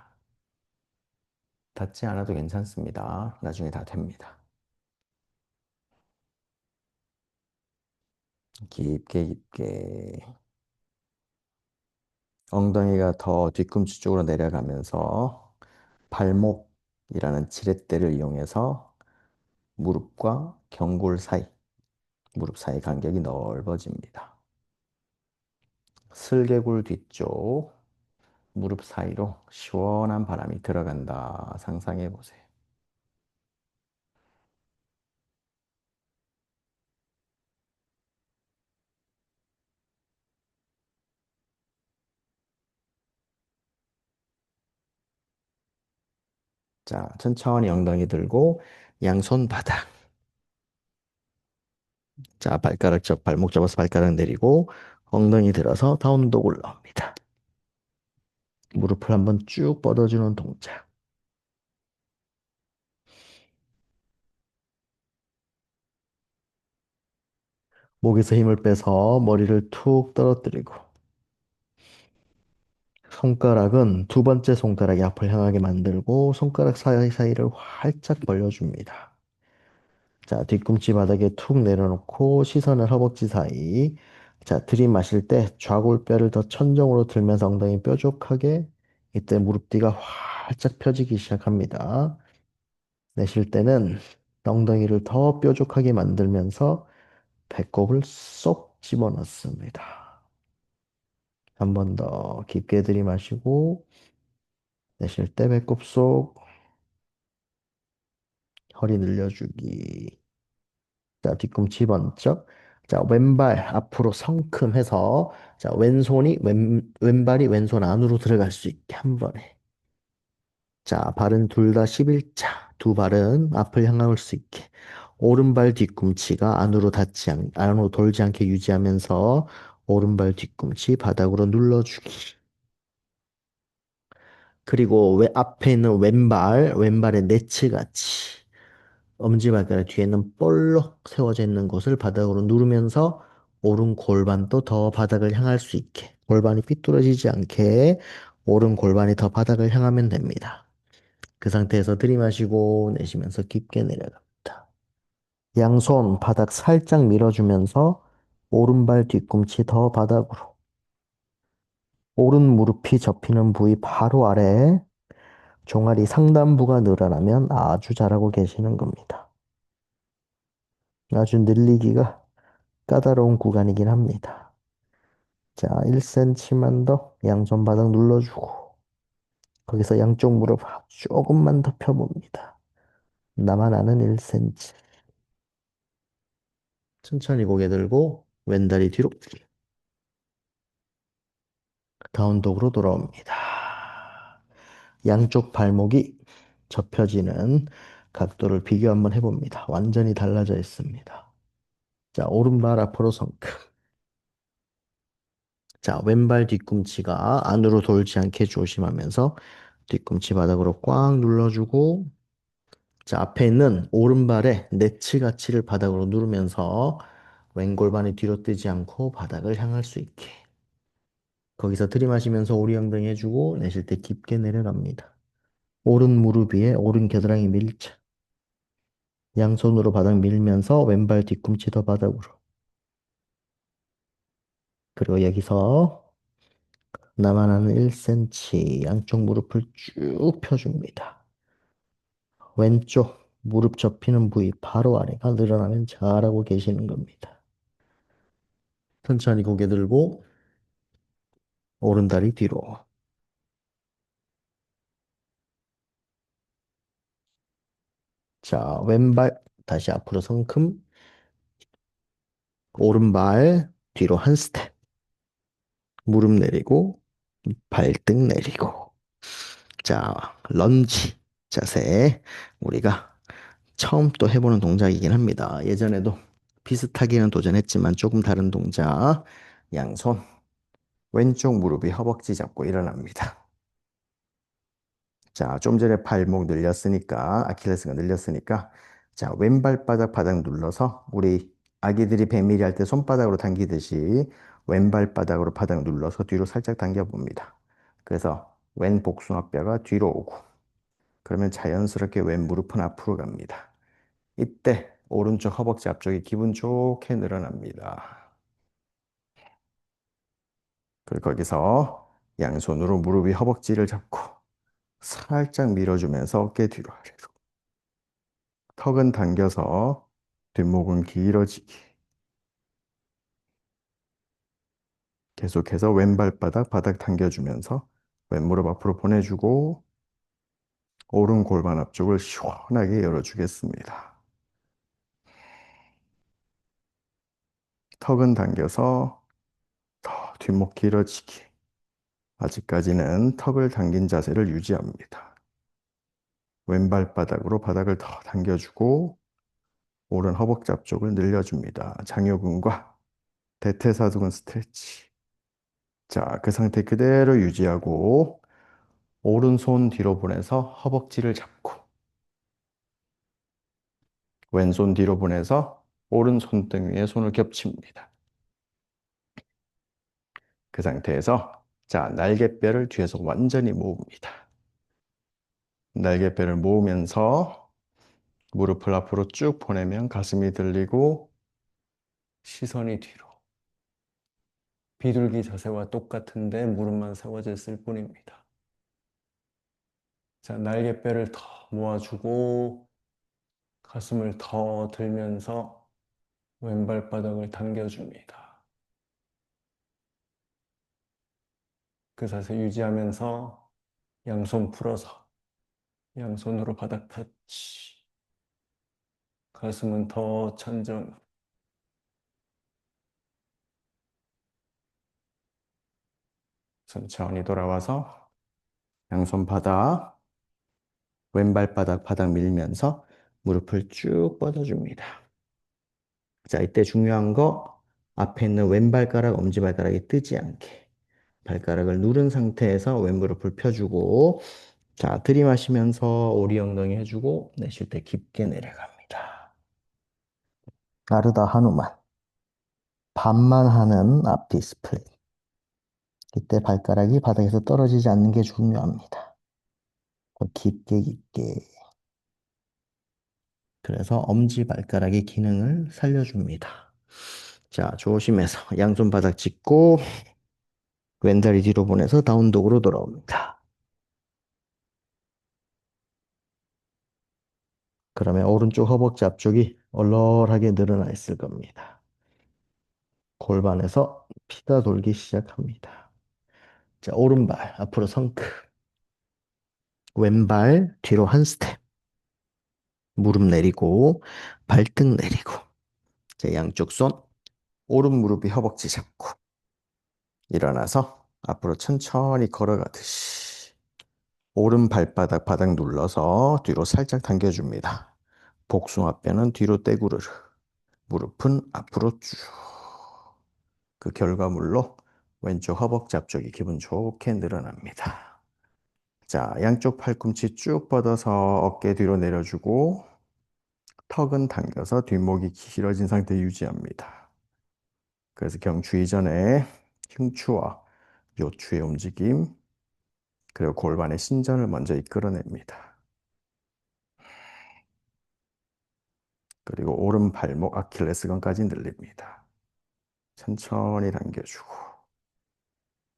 닿지 않아도 괜찮습니다. 나중에 다 됩니다. 깊게 깊게. 엉덩이가 더 뒤꿈치 쪽으로 내려가면서 발목이라는 지렛대를 이용해서 무릎과 경골 사이, 무릎 사이 간격이 넓어집니다. 슬개골 뒤쪽 무릎 사이로 시원한 바람이 들어간다. 상상해 보세요. 자, 천천히 엉덩이 들고 양손 바닥. 자, 발목 접어서 발가락 내리고 엉덩이 들어서 다운독 올라옵니다. 무릎을 한번 쭉 뻗어주는 동작. 목에서 힘을 빼서 머리를 툭 떨어뜨리고 손가락은 두 번째 손가락이 앞을 향하게 만들고 손가락 사이사이를 활짝 벌려줍니다. 자, 뒤꿈치 바닥에 툭 내려놓고 시선을 허벅지 사이. 자, 들이마실 때 좌골뼈를 더 천정으로 들면서 엉덩이 뾰족하게 이때 무릎 뒤가 활짝 펴지기 시작합니다. 내쉴 때는 엉덩이를 더 뾰족하게 만들면서 배꼽을 쏙 집어넣습니다. 한 번 더 깊게 들이마시고 내쉴 때 배꼽 속 허리 늘려주기. 자, 뒤꿈치 번쩍. 자, 왼발 앞으로 성큼해서 자, 왼발이 왼손 안으로 들어갈 수 있게 한 번에. 자, 발은 둘 다 11자. 두 발은 앞을 향할 수 있게. 오른발 뒤꿈치가 안으로 돌지 않게 유지하면서 오른발 뒤꿈치 바닥으로 눌러주기. 그리고 앞에 있는 왼발의 네츠같이 엄지발가락 뒤에는 볼록 세워져 있는 곳을 바닥으로 누르면서 오른 골반도 더 바닥을 향할 수 있게 골반이 삐뚤어지지 않게 오른 골반이 더 바닥을 향하면 됩니다. 그 상태에서 들이마시고 내쉬면서 깊게 내려갑니다. 양손 바닥 살짝 밀어주면서 오른발 뒤꿈치 더 바닥으로 오른 무릎이 접히는 부위 바로 아래 종아리 상단부가 늘어나면 아주 잘하고 계시는 겁니다. 아주 늘리기가 까다로운 구간이긴 합니다. 자, 1cm만 더 양손 바닥 눌러주고 거기서 양쪽 무릎 조금만 더 펴봅니다. 나만 아는 1cm. 천천히 고개 들고 왼다리 뒤로 다운독으로 돌아옵니다. 양쪽 발목이 접혀지는 각도를 비교 한번 해봅니다. 완전히 달라져 있습니다. 자, 오른발 앞으로 성큼. 자, 왼발 뒤꿈치가 안으로 돌지 않게 조심하면서 뒤꿈치 바닥으로 꽉 눌러주고, 자, 앞에 있는 오른발의 내치 가치를 바닥으로 누르면서 왼골반이 뒤로 뜨지 않고 바닥을 향할 수 있게. 거기서 들이마시면서 오리 엉덩이 해주고, 내쉴 때 깊게 내려갑니다. 오른 무릎 위에 오른 겨드랑이 밀착. 양손으로 바닥 밀면서 왼발 뒤꿈치 더 바닥으로. 그리고 여기서 나만 아는 1cm 양쪽 무릎을 쭉 펴줍니다. 왼쪽 무릎 접히는 부위 바로 아래가 늘어나면 잘하고 계시는 겁니다. 천천히 고개 들고 오른다리 뒤로. 자, 왼발 다시 앞으로 성큼. 오른발 뒤로 한 스텝. 무릎 내리고 발등 내리고. 자, 런지 자세. 우리가 처음 또 해보는 동작이긴 합니다. 예전에도 비슷하게는 도전했지만 조금 다른 동작. 양손 왼쪽 무릎이 허벅지 잡고 일어납니다. 자, 좀 전에 발목 늘렸으니까, 아킬레스가 늘렸으니까, 자, 왼발바닥 바닥 눌러서, 우리 아기들이 배밀이 할 때 손바닥으로 당기듯이 왼발바닥으로 바닥 눌러서 뒤로 살짝 당겨봅니다. 그래서 왼 복숭아뼈가 뒤로 오고, 그러면 자연스럽게 왼 무릎은 앞으로 갑니다. 이때 오른쪽 허벅지 앞쪽이 기분 좋게 늘어납니다. 그리고 거기서 양손으로 무릎 위 허벅지를 잡고 살짝 밀어주면서 어깨 뒤로 아래로. 턱은 당겨서 뒷목은 길어지기. 계속해서 왼발바닥 바닥 당겨주면서 왼무릎 앞으로 보내주고 오른 골반 앞쪽을 시원하게 열어주겠습니다. 턱은 당겨서 더 뒷목 길어지기. 아직까지는 턱을 당긴 자세를 유지합니다. 왼발바닥으로 바닥을 더 당겨주고 오른 허벅지 앞쪽을 늘려줍니다. 장요근과 대퇴사두근 스트레치. 자, 그 상태 그대로 유지하고 오른손 뒤로 보내서 허벅지를 잡고 왼손 뒤로 보내서 오른 손등 위에 손을 겹칩니다. 그 상태에서 자, 날개뼈를 뒤에서 완전히 모읍니다. 날개뼈를 모으면서 무릎을 앞으로 쭉 보내면 가슴이 들리고 시선이 뒤로. 비둘기 자세와 똑같은데 무릎만 세워져 있을 뿐입니다. 자, 날개뼈를 더 모아주고 가슴을 더 들면서 왼발바닥을 당겨줍니다. 그 자세 유지하면서 양손 풀어서 양손으로 바닥 터치. 가슴은 더 천정. 천천히 돌아와서 양손 바닥, 왼발 바닥 밀면서 무릎을 쭉 뻗어줍니다. 자, 이때 중요한 거 앞에 있는 왼발가락, 엄지발가락이 뜨지 않게 발가락을 누른 상태에서 왼무릎을 펴주고 자, 들이마시면서 오리 엉덩이 해주고 내쉴 때 깊게 내려갑니다. 나르다 하누만 반만 하는 앞뒤 스플릿. 이때 발가락이 바닥에서 떨어지지 않는 게 중요합니다. 더 깊게 깊게. 그래서 엄지발가락의 기능을 살려줍니다. 자, 조심해서 양손 바닥 짚고 왼다리 뒤로 보내서 다운독으로 돌아옵니다. 그러면 오른쪽 허벅지 앞쪽이 얼얼하게 늘어나 있을 겁니다. 골반에서 피가 돌기 시작합니다. 자, 오른발 앞으로 성크. 왼발 뒤로 한 스텝. 무릎 내리고 발등 내리고. 자, 양쪽 손 오른 무릎이 허벅지 잡고 일어나서 앞으로 천천히 걸어가듯이 오른 발바닥 바닥 눌러서 뒤로 살짝 당겨줍니다. 복숭아뼈는 뒤로 떼구르르. 무릎은 앞으로 쭉. 그 결과물로 왼쪽 허벅지 앞쪽이 기분 좋게 늘어납니다. 자, 양쪽 팔꿈치 쭉 뻗어서 어깨 뒤로 내려주고 턱은 당겨서 뒷목이 길어진 상태 유지합니다. 그래서 경추 이전에 흉추와 요추의 움직임, 그리고 골반의 신전을 먼저 이끌어냅니다. 그리고 오른 발목 아킬레스건까지 늘립니다. 천천히 당겨주고.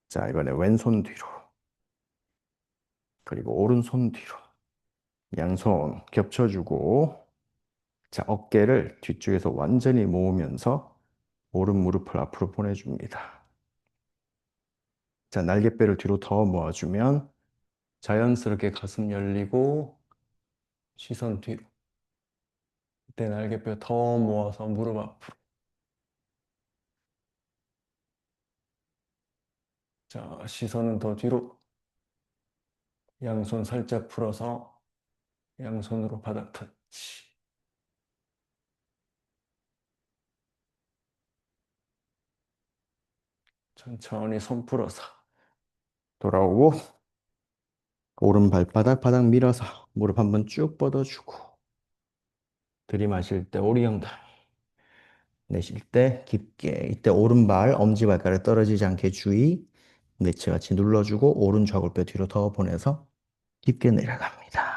자, 이번에 왼손 뒤로. 그리고 오른손 뒤로. 양손 겹쳐주고. 자, 어깨를 뒤쪽에서 완전히 모으면서 오른 무릎을 앞으로 보내줍니다. 자, 날개뼈를 뒤로 더 모아주면 자연스럽게 가슴 열리고 시선 뒤로. 이때 날개뼈 더 모아서 무릎 앞으로. 자, 시선은 더 뒤로. 양손 살짝 풀어서 양손으로 바닥 터치. 천천히 손 풀어서 돌아오고 오른 발바닥 바닥 밀어서 무릎 한번 쭉 뻗어주고 들이마실 때 오리 엉덩이 내쉴 때 깊게 이때 오른발 엄지발가락 떨어지지 않게 주의 내치같이 눌러주고 오른 좌골뼈 뒤로 더 보내서 깊게 내려갑니다.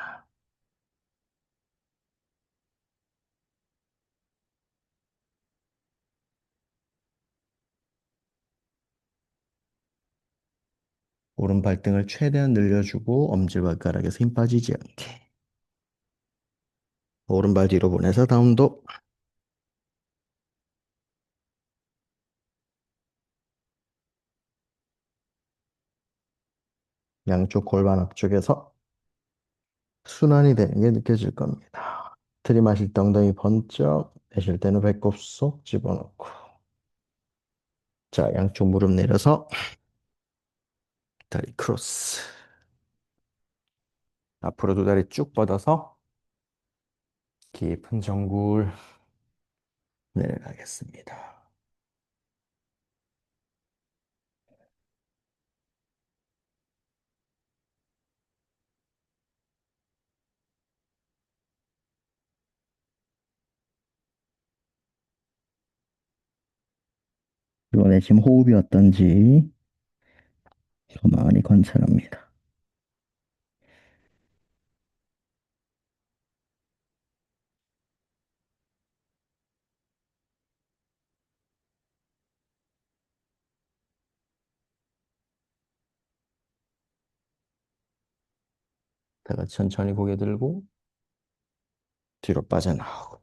오른 발등을 최대한 늘려주고 엄지발가락에서 힘 빠지지 않게 오른발 뒤로 보내서 다운도 양쪽 골반 앞쪽에서 순환이 되는 게 느껴질 겁니다. 들이마실 때 엉덩이 번쩍, 내쉴 때는 배꼽 쏙 집어넣고. 자, 양쪽 무릎 내려서 다리 크로스. 앞으로 두 다리 쭉 뻗어서 깊은 정굴 내려가겠습니다. 이번에 지금 호흡이 어떤지 가만히 관찰합니다. 다 같이 천천히 고개 들고 뒤로 빠져나오고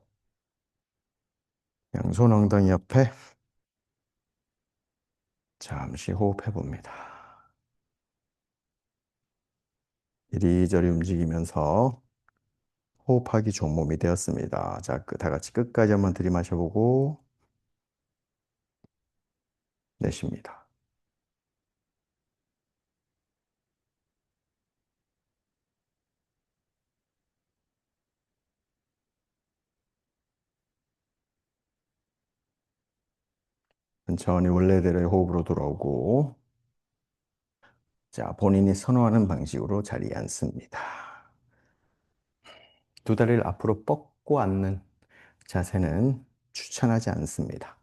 양손 엉덩이 옆에 잠시 호흡해 봅니다. 이리저리 움직이면서 호흡하기 좋은 몸이 되었습니다. 자, 다 같이 끝까지 한번 들이마셔보고 내쉽니다. 천천히 원래대로의 호흡으로 돌아오고, 자, 본인이 선호하는 방식으로 자리에 앉습니다. 두 다리를 앞으로 뻗고 앉는 자세는 추천하지 않습니다.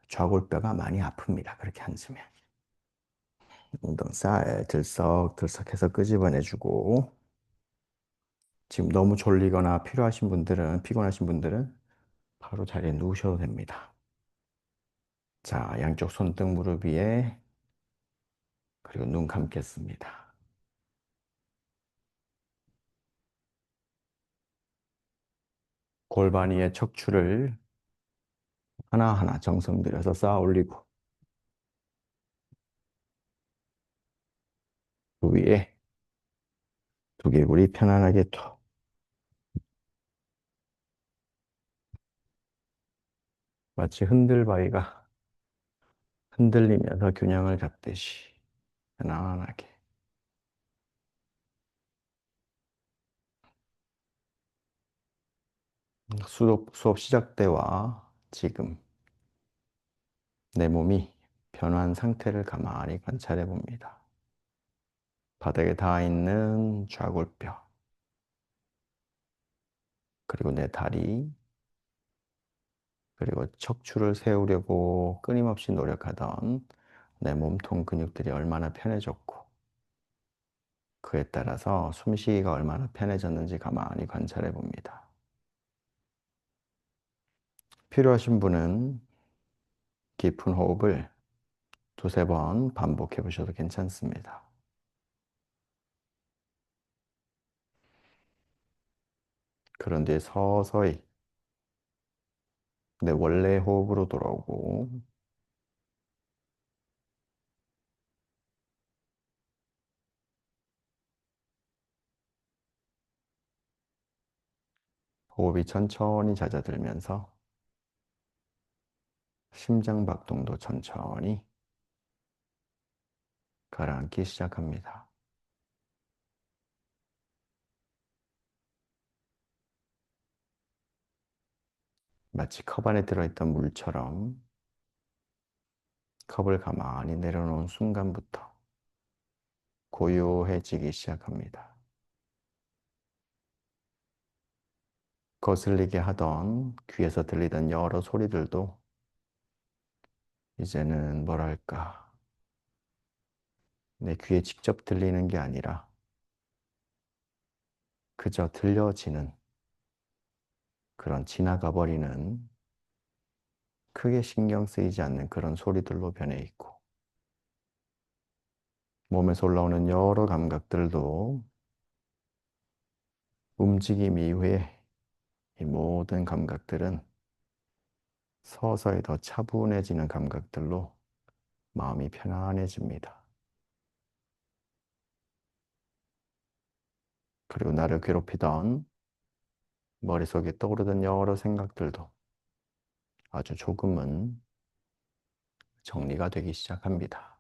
좌골뼈가 많이 아픕니다. 그렇게 앉으면. 엉덩살 들썩들썩해서 끄집어내주고, 지금 너무 졸리거나 피곤하신 분들은 바로 자리에 누우셔도 됩니다. 자, 양쪽 손등 무릎 위에, 그리고 눈 감겠습니다. 골반 위에 척추를 하나하나 정성 들여서 쌓아 올리고, 그 위에 두개골이 편안하게 툭, 마치 흔들바위가 흔들리면서 균형을 잡듯이 편안하게. 수업 시작 때와 지금 내 몸이 변화한 상태를 가만히 관찰해 봅니다. 바닥에 닿아 있는 좌골뼈, 그리고 내 다리, 그리고 척추를 세우려고 끊임없이 노력하던 내 몸통 근육들이 얼마나 편해졌고, 그에 따라서 숨쉬기가 얼마나 편해졌는지 가만히 관찰해 봅니다. 필요하신 분은 깊은 호흡을 두세 번 반복해 보셔도 괜찮습니다. 그런 뒤에 서서히 내 원래 호흡으로 돌아오고, 호흡이 천천히 잦아들면서 심장 박동도 천천히 가라앉기 시작합니다. 마치 컵 안에 들어있던 물처럼 컵을 가만히 내려놓은 순간부터 고요해지기 시작합니다. 거슬리게 하던 귀에서 들리던 여러 소리들도 이제는 뭐랄까, 내 귀에 직접 들리는 게 아니라 그저 들려지는, 그런 지나가 버리는, 크게 신경 쓰이지 않는 그런 소리들로 변해 있고, 몸에서 올라오는 여러 감각들도 움직임 이후에 이 모든 감각들은 서서히 더 차분해지는 감각들로 마음이 편안해집니다. 그리고 나를 괴롭히던 머릿속에 떠오르던 여러 생각들도 아주 조금은 정리가 되기 시작합니다.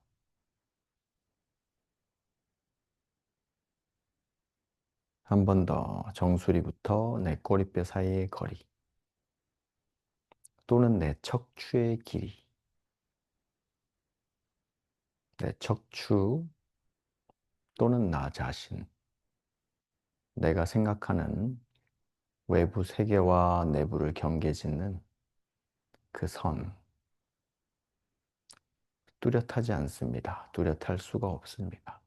한 번 더 정수리부터 내 꼬리뼈 사이의 거리, 또는 내 척추의 길이, 내 척추 또는 나 자신, 내가 생각하는 외부 세계와 내부를 경계짓는 그 선, 뚜렷하지 않습니다. 뚜렷할 수가 없습니다.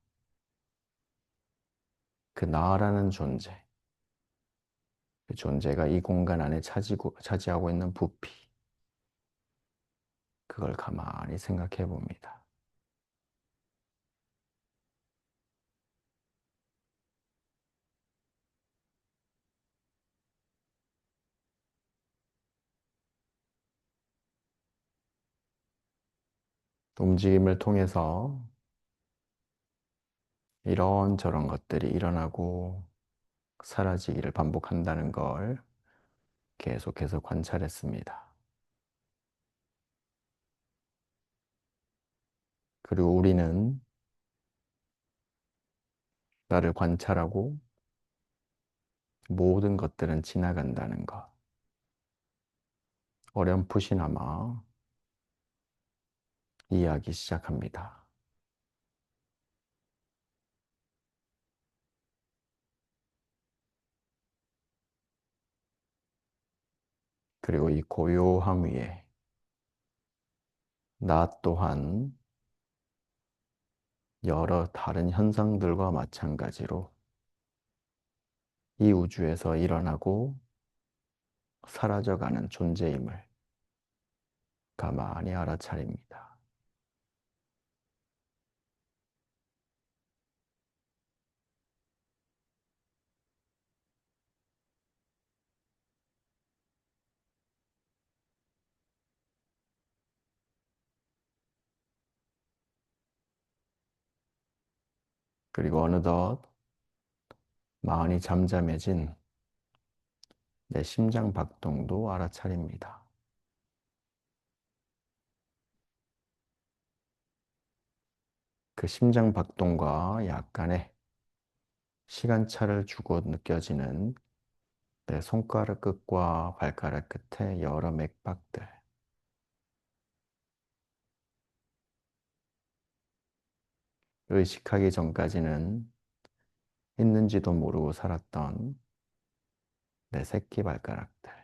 그 나라는 존재, 그 존재가 이 공간 안에 차지하고 있는 부피, 그걸 가만히 생각해 봅니다. 움직임을 통해서 이런저런 것들이 일어나고 사라지기를 반복한다는 걸 계속해서 관찰했습니다. 그리고 우리는 나를 관찰하고 모든 것들은 지나간다는 것, 어렴풋이나마 이해하기 시작합니다. 그리고 이 고요함 위에 나 또한 여러 다른 현상들과 마찬가지로 이 우주에서 일어나고 사라져가는 존재임을 가만히 알아차립니다. 그리고 어느덧 마음이 잠잠해진 내 심장 박동도 알아차립니다. 그 심장 박동과 약간의 시간차를 주고 느껴지는 내 손가락 끝과 발가락 끝에 여러 맥박들. 의식하기 전까지는 있는지도 모르고 살았던 내 새끼발가락들.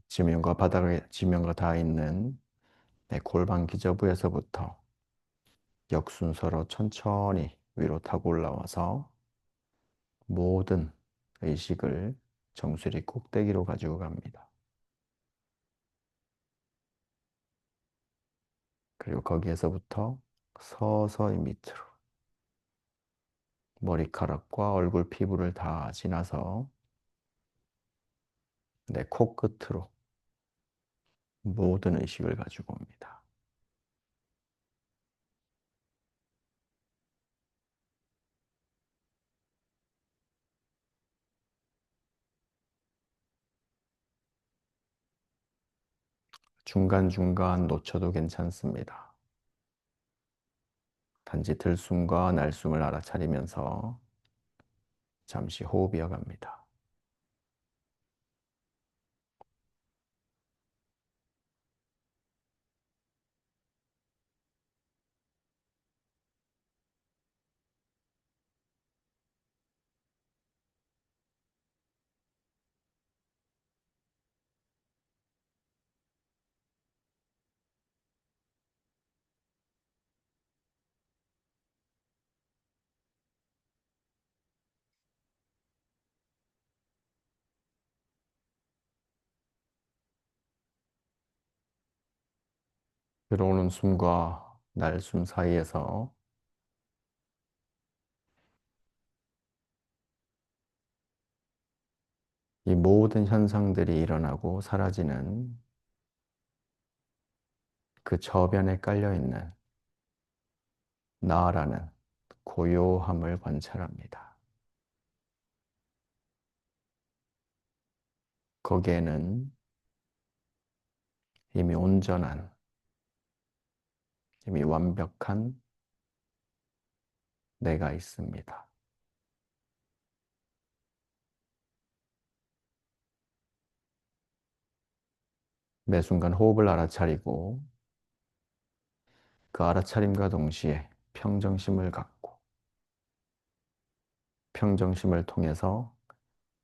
지면과 바닥에 지면과 닿아 있는 내 골반 기저부에서부터 역순서로 천천히 위로 타고 올라와서 모든 의식을 정수리 꼭대기로 가지고 갑니다. 그리고 거기에서부터 서서히 밑으로 머리카락과 얼굴 피부를 다 지나서 내 코끝으로 모든 의식을 가지고 옵니다. 중간중간 놓쳐도 괜찮습니다. 단지 들숨과 날숨을 알아차리면서 잠시 호흡 이어갑니다. 들어오는 숨과 날숨 사이에서 이 모든 현상들이 일어나고 사라지는 그 저변에 깔려있는 나라는 고요함을 관찰합니다. 거기에는 이미 온전한, 이미 완벽한 내가 있습니다. 매 순간 호흡을 알아차리고 그 알아차림과 동시에 평정심을 갖고 평정심을 통해서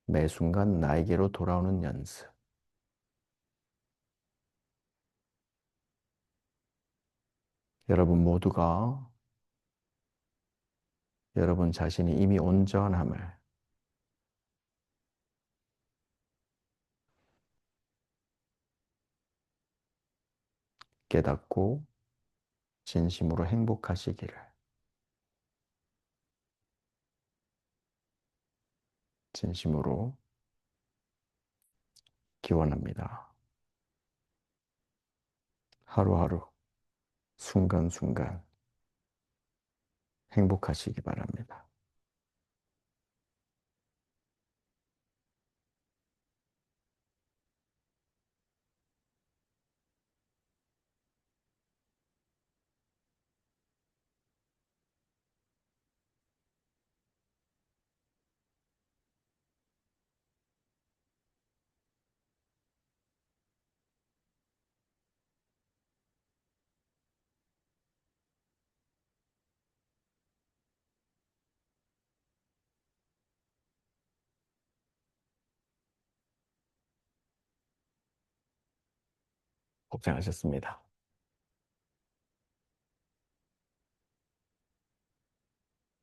매 순간 나에게로 돌아오는 연습. 여러분 모두가 여러분 자신이 이미 온전함을 깨닫고 진심으로 행복하시기를 진심으로 기원합니다. 하루하루, 순간순간 행복하시기 바랍니다. 고생하셨습니다.